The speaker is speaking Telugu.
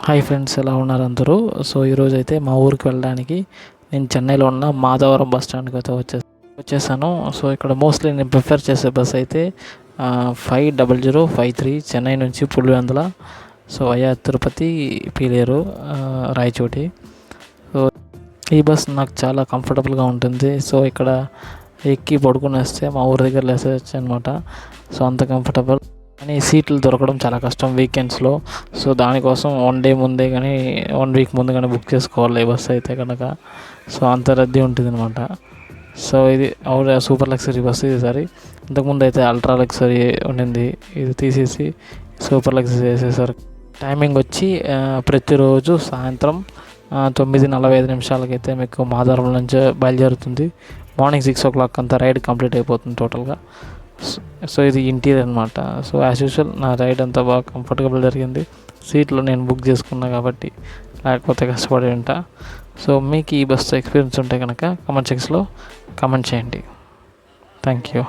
హాయ్ ఫ్రెండ్స్, ఎలా ఉన్నారు అందరూ? సో ఈరోజు అయితే మా ఊరికి వెళ్ళడానికి నేను చెన్నైలో ఉన్న మాధవరం బస్ స్టాండ్కి అయితే వచ్చేసాను. సో ఇక్కడ మోస్ట్లీ నేను ప్రిఫర్ చేసే బస్ అయితే 50053 చెన్నై నుంచి పులివెందుల, సో అయ్యా తిరుపతి, పీలేరు, రాయచోటి. సో ఈ బస్ నాకు చాలా కంఫర్టబుల్గా ఉంటుంది. సో ఇక్కడ ఎక్కి పడుకుని వస్తే మా ఊరి దగ్గర లేసేయచ్చు అనమాట. సో అంత కంఫర్టబుల్. కానీ సీట్లు దొరకడం చాలా కష్టం వీకెండ్స్లో. సో దానికోసం 1 డే ముందే కానీ 1 వీక్ ముందు కానీ బుక్ చేసుకోవాలి ఈ బస్సు అయితే కనుక. సో అంత రద్దీ ఉంటుంది అనమాట. సో ఇది సూపర్ లగ్జరీ బస్సు ఈసారి. ఇంతకుముందు అయితే అల్ట్రా లగ్జరీ ఉండింది, ఇది తీసేసి సూపర్ లగ్జరీ చేసేసారు. టైమింగ్ వచ్చి ప్రతిరోజు సాయంత్రం 9:45 అయితే మీకు మాధవరం నుంచి బయలుదేరుతుంది. మార్నింగ్ 6 o'clock అంతా రైడ్ కంప్లీట్ అయిపోతుంది టోటల్గా. సో ఇది ఇంటీరియర్ అనమాట. సో యాజ్ యూజువల్ నా రైడ్ అంతా బాగా కంఫర్టబుల్ జరిగింది. సీట్లు నేను బుక్ చేసుకున్నా కాబట్టి, లేకపోతే కష్టపడి ఉంటా. సో మీకు ఈ బస్సు ఎక్స్పీరియన్స్ ఉంటే కనుక కామెంట్ సెక్షన్లో కామెంట్ చేయండి. Thank you.